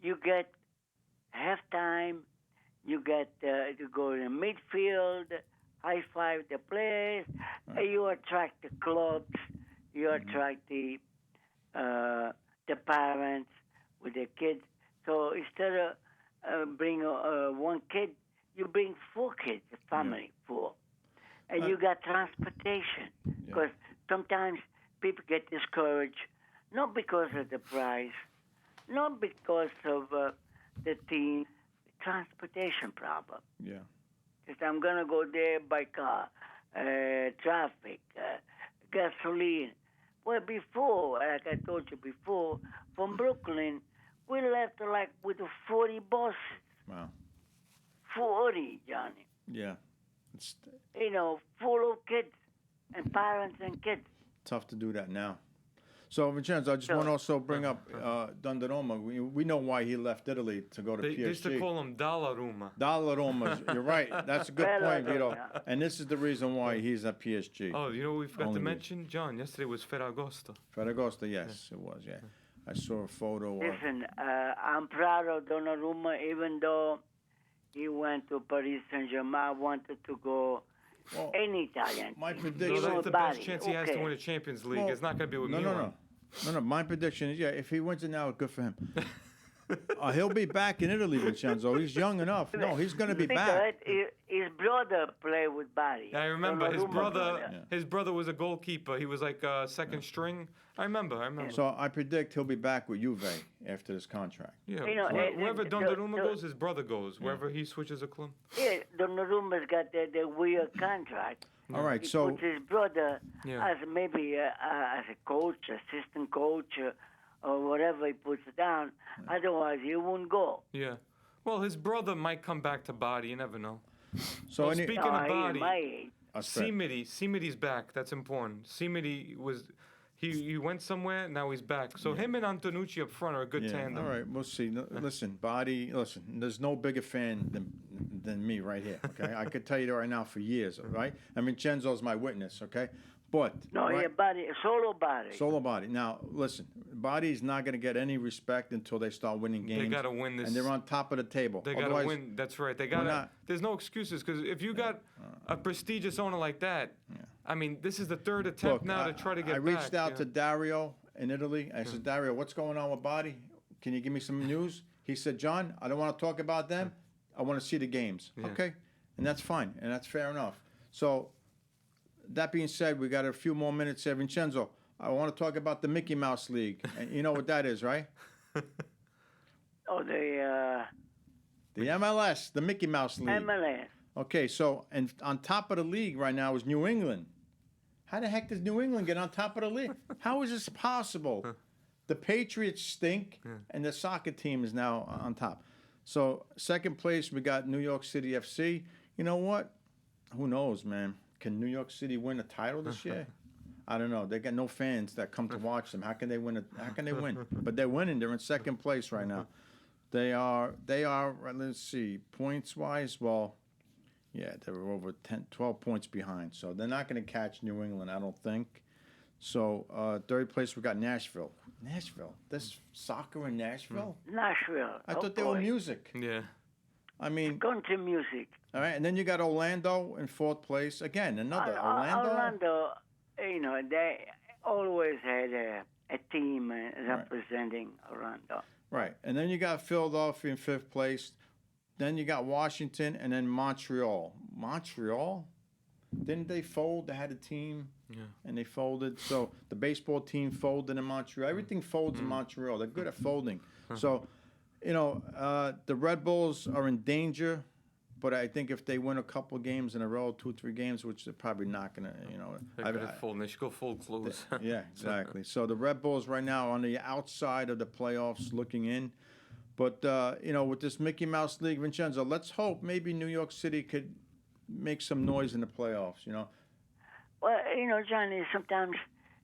you get halftime. You get to go to midfield, high five the players. You attract the clubs. You attract the parents with the kids. So instead of bring one kid, you bring 4 kids, a family 4, and you got transportation. Because sometimes people get discouraged, not because of the price, not because of the team, transportation problem. Yeah. Because I'm gonna go there by car, traffic, gasoline. Well, before, like I told you before, from Brooklyn, we left like with 40 buses. Wow. 40, Johnny. Yeah. It's Full of kids and parents and kids. tough to do that now. So, Vincenzo, I just want to also bring up Donnarumma. We know why he left Italy to go to PSG. They used to call him Donnarumma. Donnarumma, you're right. That's a good point, Vito. And this is the reason why he's at PSG. Oh, you know what we forgot Only to me. mention, John? Yesterday was Ferragosto. Ferragosto, yes, it was, yeah. I saw a photo. Listen, I'm proud of Donnarumma, even though he went to Paris Saint-Germain. I wanted to go any Italian. My So prediction. that's the best chance he has to Okay. win a Champions League. It's not going to be with Milan. No. My prediction is, if he wins it now, good for him. He'll be back in Italy, Vincenzo. He's young enough. No, he's going to be back. His brother played with Bari. Yeah, I remember Donnarumma his brother was a goalkeeper. He was like second string. I remember. So I predict he'll be back with Juve after this contract. Yeah, wherever the- Donnarumma the- goes, his brother goes. Wherever he switches a club. Yeah, Donnarumma's got the weird contract. All right, He so puts his brother Yeah. as maybe as a coach, assistant coach, or whatever he puts down. Otherwise, he won't go. Yeah. Well, his brother might come back to Bari. You never know. so any, speaking No, of he's Bari, my age. Simidi's back. That's important. Simidi was. He went somewhere. Now he's back. So him and Antonucci up front are a good tandem. all right, we'll see. No, listen, there's no bigger fan than me right here, okay? I could tell you that right now for years, all right? And Vincenzo's my witness, okay? But No, right, yeah, Bari, solo Bari. solo body. Now, listen, body's not going to get any respect until they start winning games. They got to win this. And they're on top of the table. They got to Otherwise, win. That's right. They got to. not- There's no excuses because if you got a prestigious owner like that, I mean, this is the third attempt Look, now to try to get I reached back. out to Dario in Italy. I said, Dario, what's going on with Body? Can you give me some news? He said, John, I don't want to talk about them. I want to see the games. Yeah. Okay, and that's fine, and that's fair enough. So, that being said, we got a few more minutes here. Vincenzo, I want to talk about the Mickey Mouse League. And you know what that is, right? Oh, the The MLS, the Mickey Mouse League. MLS. Okay, so, and on top of the league right now is New England. How the heck does New England get on top of the league? How is this possible? The Patriots stink, and the soccer team is now on top. So, second place, we got New York City FC. You know what? Who knows, man? Can New York City win a title this year? I don't know. They got no fans that come to watch them. How can they win? How can they win? But they're winning. They're in second place right now. They are. Let's see, points wise. Well, yeah, they were over 12 points behind. So they're not going to catch New England, I don't think. So third place, we got Nashville. Nashville. There's soccer in Nashville? Nashville. I thought they were music. Yeah. I mean, Country music. all right. And then you got Orlando in fourth place. Again, another Orlando, they always had a team representing Orlando. Right. And then you got Philadelphia in fifth place. Then you got Washington and then Montreal. Montreal? Didn't they fold? They had a team and they folded. So the baseball team folded in Montreal. Everything folds in Montreal. They're good at folding. So, the Red Bulls are in danger. But I think if they win a couple games in a row, 2-3 games, which they're probably not going to, They're good at folding. They should go full close. Yeah, exactly. So the Red Bulls right now on the outside of the playoffs looking in. But, with this Mickey Mouse League, Vincenzo, let's hope maybe New York City could make some noise in the playoffs, Well, Johnny, sometimes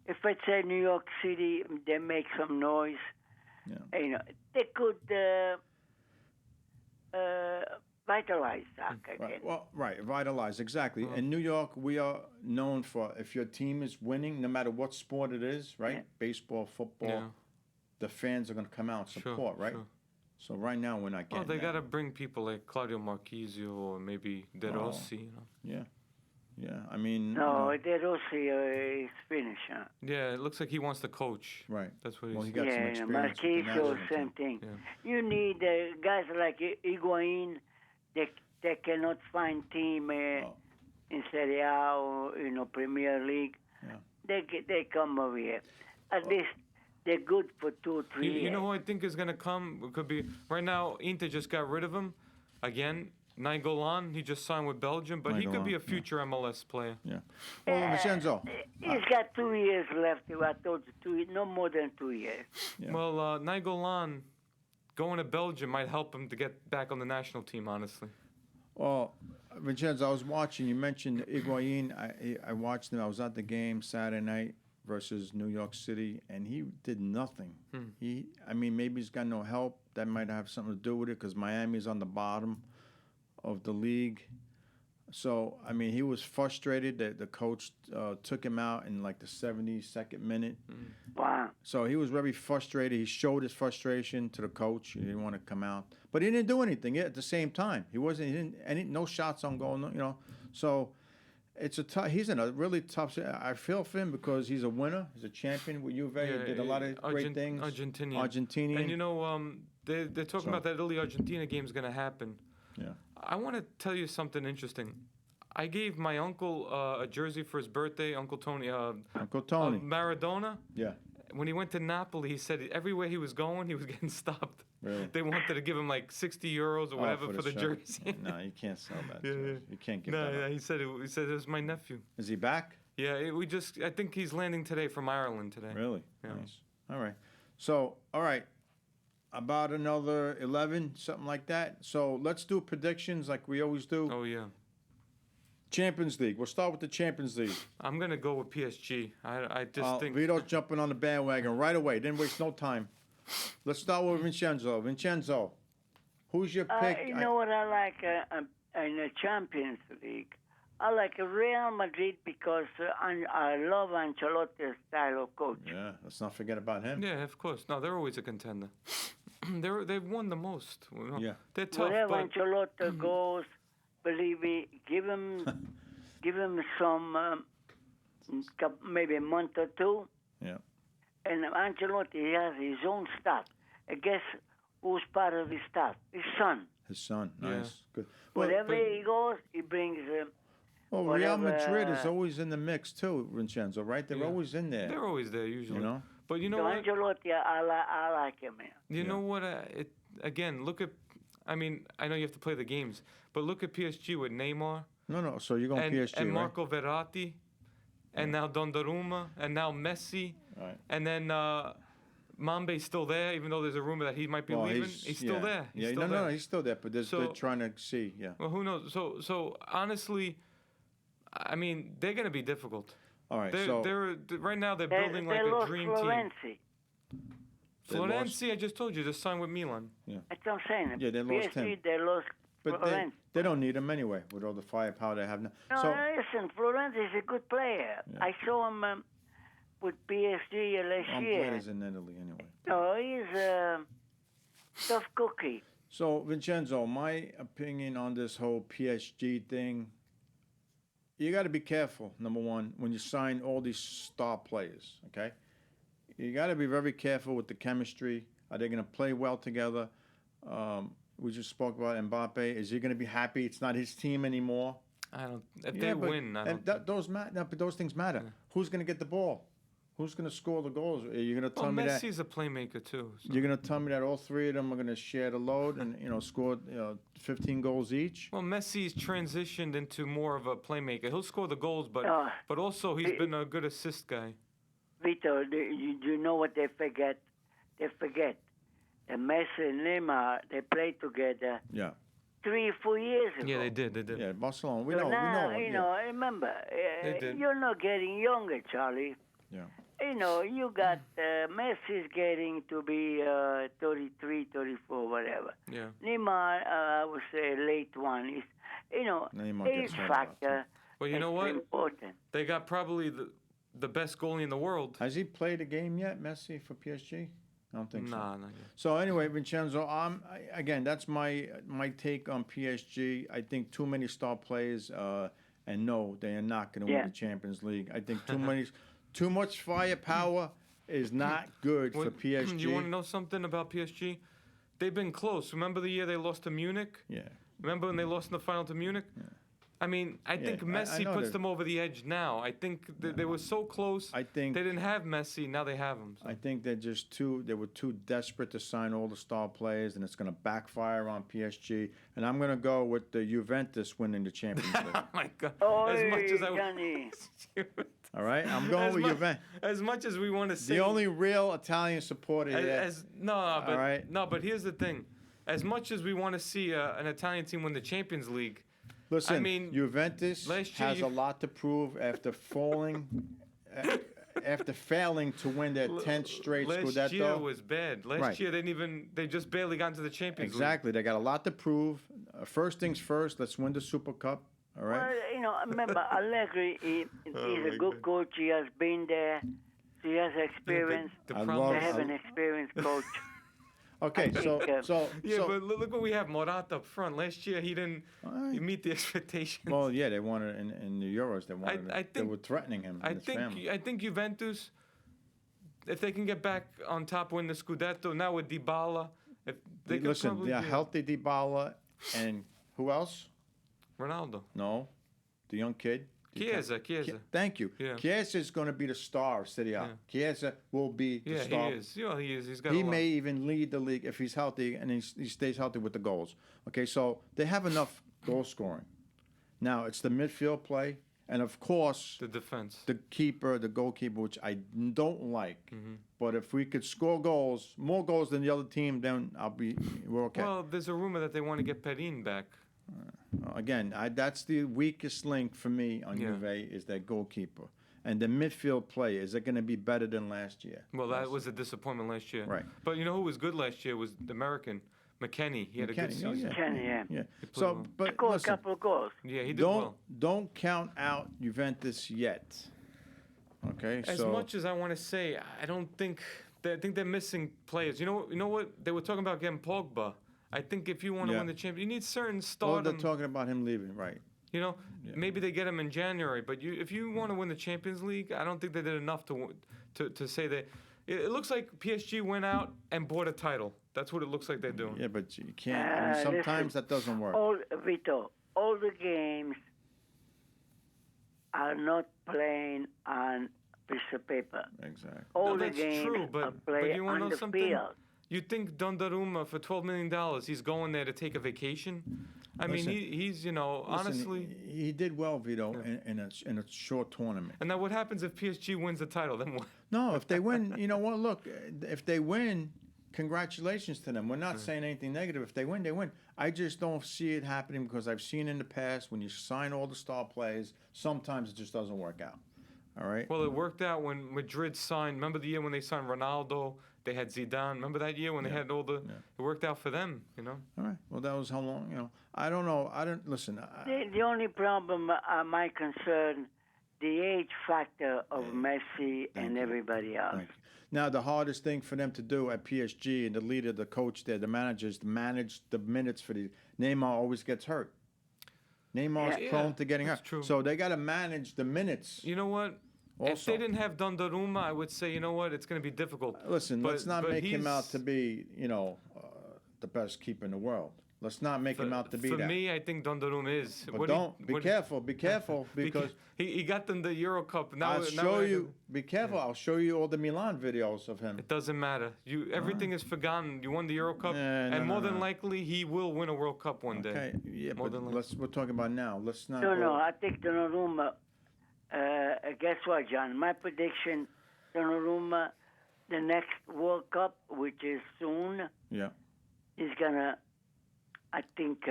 if it's a New York City, they make some noise. They could vitalize soccer again. Vitalize, exactly. In New York, we are known for, if your team is winning, no matter what sport it is, right? Yeah. Baseball, football, the fans are going to come out and support, right? Sure. So right now, we're not getting they got to bring people like Claudio Marchisio or maybe De Rossi, Yeah. Yeah, I mean... No, De Rossi is finished, huh? Yeah, it looks like he wants to coach. Right. That's what he's... he got some experience with the Marchisio, same thing. Yeah. You need guys like Higuain. They cannot find team in Serie A or Premier League. Yeah. They come over here. At least they're good for 2 or 3 years. You know who I think is going to come? It could be... Right now, Inter just got rid of him. Again, Nainggolan, he just signed with Belgium, but he could be a future MLS player. Yeah. Well, Vincenzo. He's got 2 years left. I told you, no more than 2 years. Yeah. Well, Nainggolan going to Belgium might help him to get back on the national team, honestly. Well, Vincenzo, I was watching. You mentioned Higuain. I watched him. I was at the game Saturday night versus New York City, and he did nothing. Maybe he's got no help. That might have something to do with it because Miami's on the bottom of the league. So, he was frustrated that the coach took him out in like the 72nd minute. Wow. So he was very frustrated. He showed his frustration to the coach. He didn't want to come out. But he didn't do anything at the same time. He didn't no shots on goal, So he's in a really tough. I feel for him because he's a winner. He's a champion with Juve. He did a lot of great things. Argentinian. And they're talking about that Italy-Argentina game is going to happen. Yeah. I want to tell you something interesting. I gave my uncle a jersey for his birthday, Uncle Tony. Uncle Tony. Maradona. Yeah. When he went to Napoli, he said everywhere he was going, he was getting stopped. Really? They wanted to give him like 60 euros or whatever for the jersey. No, you can't sell that. You can't give that up. No, he said it was my nephew. Is he back? Yeah, I think he's landing today from Ireland today. Really? Yeah. Nice. All right. So, all right. About another 11, something like that. So let's do predictions like we always do. Oh, yeah. Champions League. We'll start with the Champions League. I'm going to go with PSG. I just think... Vito's jumping on the bandwagon right away. Didn't waste no time. Let's start with Vincenzo. Vincenzo, who's your pick? You know what I like in the Champions League? I like Real Madrid because I love Ancelotti's style of coach. Yeah, let's not forget about him. Yeah, of course. No, they're always a contender. They've won the most. Yeah. They're tough. Wherever Ancelotti goes, believe me, give him some maybe a month or two. Yeah. And Ancelotti has his own staff. I guess who's part of his staff? His son. His son. Nice. Yeah. Good. Wherever he goes, he brings. Real Madrid is always in the mix too, Vincenzo. Right? They're always in there. They're always there usually. But you know what? Ancelotti, I like him, man. You know what? Again, look at. I mean, I know you have to play the games, but look at PSG with Neymar. No. So you're going PSG, and right? Marco Verratti, and now Donnarumma, and now Messi, right. And then Mambe's still there, even though there's a rumor that he might be leaving. He's still there. He's still there. He's still there. But they're trying to see. Yeah. Well, who knows? So honestly, I mean, they're going to be difficult. All right. They're right now they're building like a dream team. Florenzi, I just told you, just signed with Milan. Yeah. That's what I'm saying. Yeah, they lost him. They lost Florenzi. They don't need him anyway with all the firepower they have now. No, listen, Florenzi is a good player. Yeah. I saw him with PSG last year. I'm glad he's in Italy anyway. No, he's a tough cookie. So, Vincenzo, my opinion on this whole PSG thing, you got to be careful, number one, when you sign all these star players, okay? You got to be very careful with the chemistry. Are they going to play well together? We just spoke about Mbappe. Is he going to be happy it's not his team anymore? I don't. If they win, I don't. But those things matter. Yeah. Who's going to get the ball? Who's going to score the goals? Are you going to tell me that? Messi's a playmaker too. So. You're going to tell me that all three of them are going to share the load and score 15 goals each? Well, Messi's transitioned into more of a playmaker. He'll score the goals, but also he's been a good assist guy. Vito, you know what they forget? They forget. Messi and Neymar, they played together. Yeah. 3 or 4 years ago. Yeah, they did. Yeah, Barcelona. We know. know. Remember, you're not getting younger, Charlie. Yeah. you got Messi's getting to be 33, 34, whatever. Yeah. Neymar, I would say late 20s. Neymar Age gets hurt a lot, factor Well, you is know what? important. They got probably the best goalie in the world. Has he played a game yet, Messi, for PSG? I don't think so. Nah, not yet. So anyway, Vincenzo, again, that's my take on PSG. I think too many star players, and no, they are not going to win the Champions League. I think too much firepower is not good for PSG. You want to know something about PSG? They've been close. Remember the year they lost to Munich? Yeah. Remember when they lost in the final to Munich? Yeah. I mean, I think Messi puts them over the edge now. I think they were so close. I think they didn't have Messi. Now they have him. So. I think they were too desperate to sign all the star players, and it's going to backfire on PSG. And I'm going to go with the Juventus winning the Champions League. Oh my God! As much as I all right, I'm going with Juventus. As much as we want to say, the only real Italian supporter here. But here's the thing: as much as we want to see an Italian team win the Champions League. Listen, I mean, Juventus has a lot to prove after after failing to win their 10th straight Scudetto. Last year was bad. Last year they just barely got into the Champions League. Exactly, they got a lot to prove. First things first, let's win the Super Cup. All right. Well, remember Allegri. He's a good coach. He has been there. He has experience. They have an experienced coach. Okay, so but look what we have. Morata up front. Last year he didn't meet the expectations. Well, yeah, they wanted in the Euros. They were threatening him. And his family. I think Juventus, if they can get back on top, win the Scudetto now with Dybala. If they healthy Dybala and who else? Ronaldo. No, the young kid. Chiesa. Thank you. Yeah. Chiesa is going to be the star of Serie A. Yeah. Chiesa will be the star. He is. He is. He may even lead the league if he's healthy and he stays healthy with the goals. Okay, so they have enough goal scoring. Now it's the midfield play, and of course the defense, the goalkeeper, which I don't like. Mm-hmm. But if we could score goals, more goals than the other team, then we're okay. Well, there's a rumor that they want to get Perin back. Again, that's the weakest link for me on Juve is that goalkeeper. And the midfield play, is it going to be better than last year? Well, that was a disappointment last year. Right. But you know who was good last year was the American, McKennie. He had a good season. Yeah. So, but scored a couple of goals. Yeah, he did well. Don't count out Juventus yet. Okay, as much as I want to say, I think they're missing players. You know what? They were talking about getting Pogba. I think if you want to win the championship, you need certain stardom. Well, they're talking about him leaving, right? Maybe they get him in January. But if you want to win the Champions League, I don't think they did enough to say that. It looks like PSG went out and bought a title. That's what it looks like they're doing. Yeah, but you can't. Sometimes that doesn't work. Vito, all the games are not playing on piece of paper. Exactly. All the games are played on the field. You think Donnarumma for $12 million, he's going there to take a vacation? I mean, he's honestly. He did well, Vito, in a short tournament. And now what happens if PSG wins the title? Then what? No, if they win, you know what? Look, if they win, congratulations to them. We're not saying anything negative. If they win, they win. I just don't see it happening because I've seen in the past when you sign all the star players, sometimes it just doesn't work out. All right. Well, it worked out when Madrid signed. Remember the year when they signed Ronaldo? They had Zidane. Remember that year when they had all the? It worked out for them, All right. Well, that was how long, I don't know. I don't listen. The only problem, my concern, the age factor of Messi and everybody else. Now, the hardest thing for them to do at PSG and the leader, the coach there, the managers, to manage the minutes for the Neymar always gets hurt. Neymar's prone to getting hurt. True. So they got to manage the minutes. You know what? Also, if they didn't have Donnarumma, I would say, you know what, it's going to be difficult. Listen, let's not make him out to be, the best keeper in the world. Let's not make him out to be that. For me, I think Donnarumma is. But be careful, because he got them the Euro Cup. I'll show you. Be careful. I'll show you all the Milan videos of him. It doesn't matter. Everything is forgotten. You won the Euro Cup, and more than likely he will win a World Cup one day. Okay, yeah, but we're talking about now. Let's not. No, I think Donnarumma. Guess what, John? My prediction: Donnarumma, the next World Cup, which is soon. Yeah. Is gonna. I think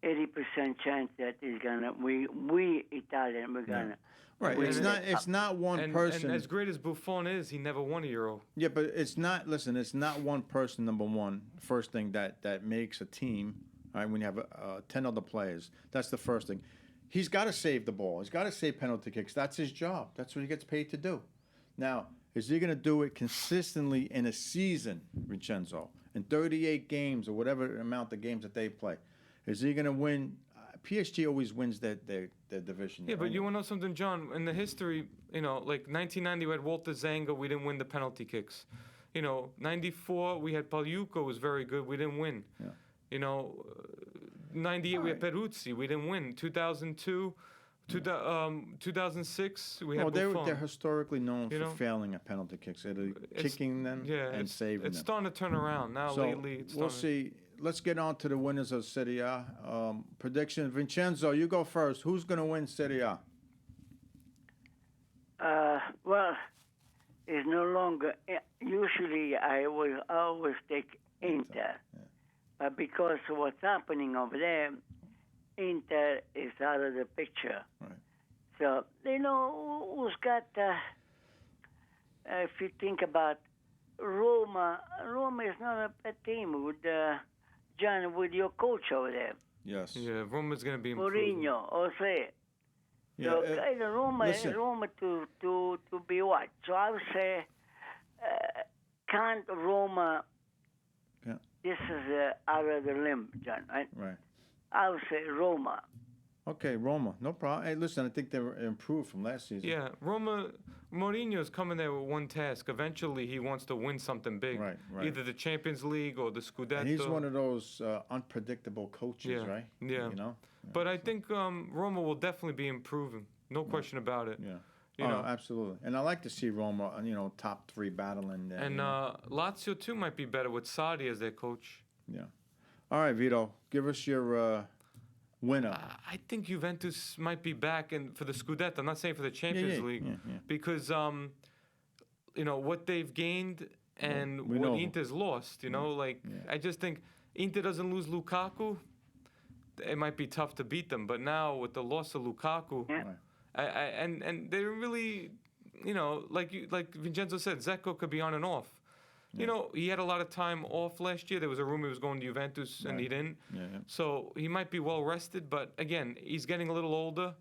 80% chance that he's gonna. We Italian, we're gonna. Right. It's not one person. And as great as Buffon is, he never won a Euro. Yeah, but it's not. Listen, it's not one person. Number one, first thing that makes a team. All right, when you have 10 other players, that's the first thing. He's got to save the ball. He's got to save penalty kicks. That's his job. That's what he gets paid to do. Now, is he going to do it consistently in a season, Vincenzo, in 38 games or whatever amount of games that they play? Is he going to win? PSG always wins their division. Yeah, but you want to know something, John? In the history, like 1990, we had Walter Zanga. We didn't win the penalty kicks. 94, we had Pagliuca, was very good. We didn't win. Yeah. 98, we had Peruzzi. We didn't win. 2002, 2006, we had Buffon. They're historically known for failing at penalty kicks. Kicking them and saving them. It's starting to turn around now. So lately. We'll see. Let's get on to the winners of Serie A. Prediction, Vincenzo, you go first. Who's going to win Serie A? Well, it's no longer. Usually, I will always take Inter, but because of what's happening over there, Inter is out of the picture. Right. So who's got? If you think about Roma is not a bad team with. John, with your coach over there. Yes. Yeah, Roma's going to be improved. Mourinho, Jose. Yeah, So kind of Roma to be what? So I would say, can't Roma? Yeah. This is out of the limb, John. Right. Right. I would say Roma. Okay, Roma, no problem. Hey, listen, I think they were improved from last season. Yeah, Mourinho's coming there with one task. Eventually, he wants to win something big. Right. Either the Champions League or the Scudetto. And he's one of those unpredictable coaches, right? Yeah. But I think Roma will definitely be improving. No question about it. Yeah. Absolutely. And I like to see Roma, top three battling there. And Lazio, too, might be better with Sarri as their coach. Yeah. All right, Vito, give us your winner. I think Juventus might be back for the Scudetto. I'm not saying for the Champions League. Because, what they've gained and what Inter's lost, I just think Inter doesn't lose Lukaku, it might be tough to beat them. But now with the loss of Lukaku, and they really, like Vincenzo said, Dzeko could be on and off. He had a lot of time off last year. There was a rumor he was going to Juventus, and he didn't. So he might be well rested. But again, he's getting a little older.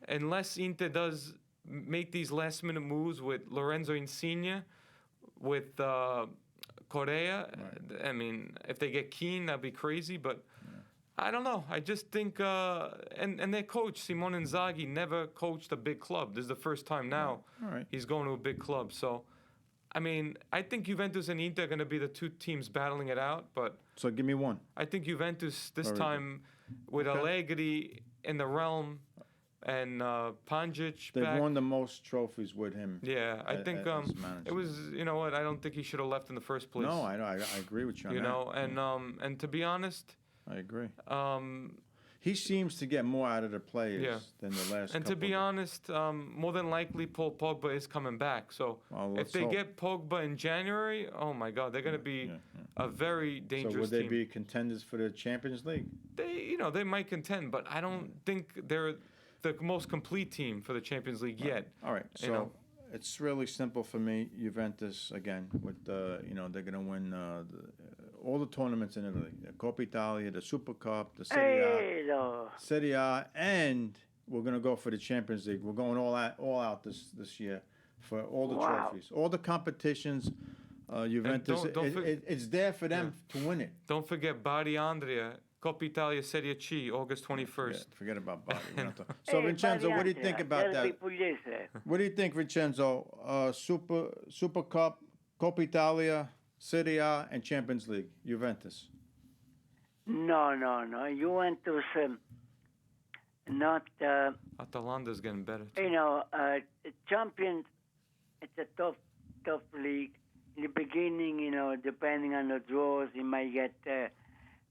Unless Inter does make these last-minute moves with Lorenzo Insigne, with Correa, I mean, if they get Keane, that'd be crazy. But I don't know. I just think, and their coach, Simone Inzaghi, never coached a big club. This is the first time now he's going to a big club. So, I mean, I think Juventus and Inter are going to be the two teams battling it out. But so give me one. I think Juventus this time with Allegri in the realm and Panjic They've back. won the most trophies with him. Yeah, I think it was. You know what? I don't think he should have left in the first place. No, I agree with you on that. And to be honest, I agree. He seems to get more out of the players than the last. And to be honest, more than likely, Paul Pogba is coming back. So if they get Pogba in January, oh my God, they're going to be a very dangerous team. So would they be contenders for the Champions League? They might contend, but I don't think they're the most complete team for the Champions League yet. All right, so it's really simple for me. Juventus again with they're going to win all the tournaments in Italy: the Coppa Italia, the Super Cup, the Serie A, and we're going to go for the Champions League. We're going all out this year for all the trophies, all the competitions. Juventus, it's there for them to win it. Don't forget Bari Andrea, Coppa Italia Serie C, August 21st. Forget about Bari. So Vincenzo, what do you think about that? What do you think, Vincenzo? Super Cup, Coppa Italia, Serie A, and Champions League, Juventus. No. Juventus, not. Atalanta's getting better. Champions. It's a tough league. In the beginning, depending on the draws, you might get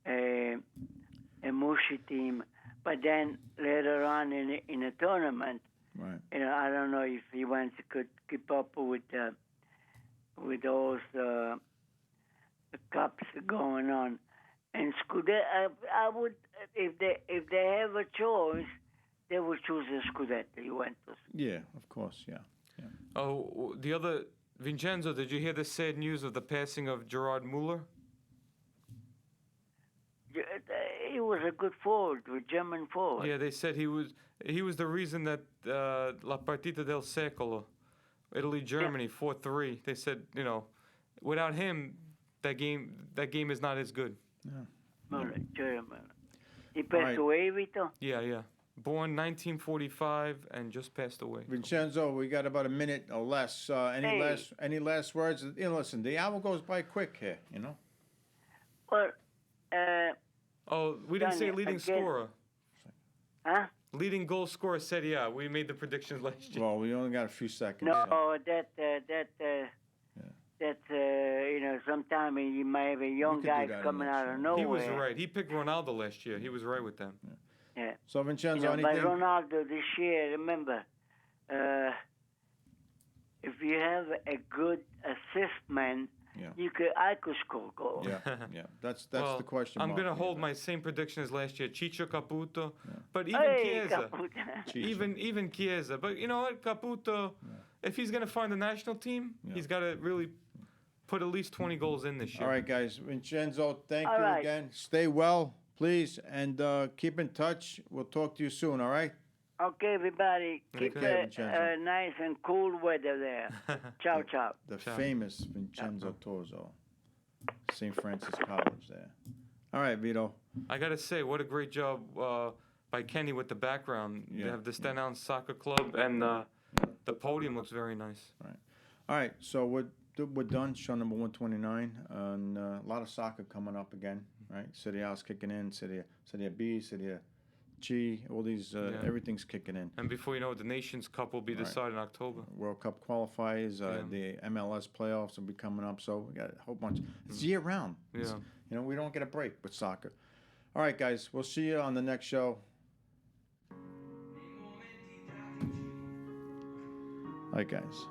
a mushy team, but then later on in a tournament, I don't know if Juventus could keep up with those cups going on, And Scudetto, I would, if they have a choice, they would choose a Scudetto, Juventus. Yeah, of course, yeah. Oh, the other, Vincenzo, did you hear the sad news of the passing of Gerard Muller? He was a good forward, a German forward. Yeah, they said he was the reason that La Partita del Secolo, Italy-Germany, 4-3. They said, without him, that game is not as good. Yeah. Muller, German. He passed away, Vito? Yeah. Born 1945 and just passed away. Vincenzo, we got about a minute or less. Any last words? Listen, the hour goes by quick here, Well, we didn't say leading scorer. Huh? Leading goal scorer said, yeah, we made the predictions last year. Well, we only got a few seconds. No, sometime you might have a young guy coming out of nowhere. He was right. He picked Ronaldo last year. He was right with them. Yeah. So, Vincenzo, anything? But Ronaldo this year, remember, if you have a good assist man, I could score goals. Yeah. That's the question. I'm gonna hold my same prediction as last year. Ciccio Caputo, but even Chiesa, even Chiesa. But you know what, Caputo, if he's gonna find the national team, he's got to really put at least 20 goals in this year. All right, guys. Vincenzo, thank you again. Stay well, please, and keep in touch. We'll talk to you soon. All right. Okay, everybody. Keep nice and cool weather there. Ciao, ciao. The famous Vincenzo Torzo, St. Francis College there. All right, Vito. I got to say, what a great job by Kenny with the background. They have the Staten Soccer Club, and the podium looks very nice. All right, so we're done. Show number 129, and a lot of soccer coming up again, right? Serie A's kicking in, Serie B, Serie G, all these, everything's kicking in. And before you know it, the Nations Cup will be decided in October. World Cup qualifiers, the MLS playoffs will be coming up, so we got a whole bunch. It's year round. Yeah. We don't get a break with soccer. All right, guys, we'll see you on the next show. All right, guys.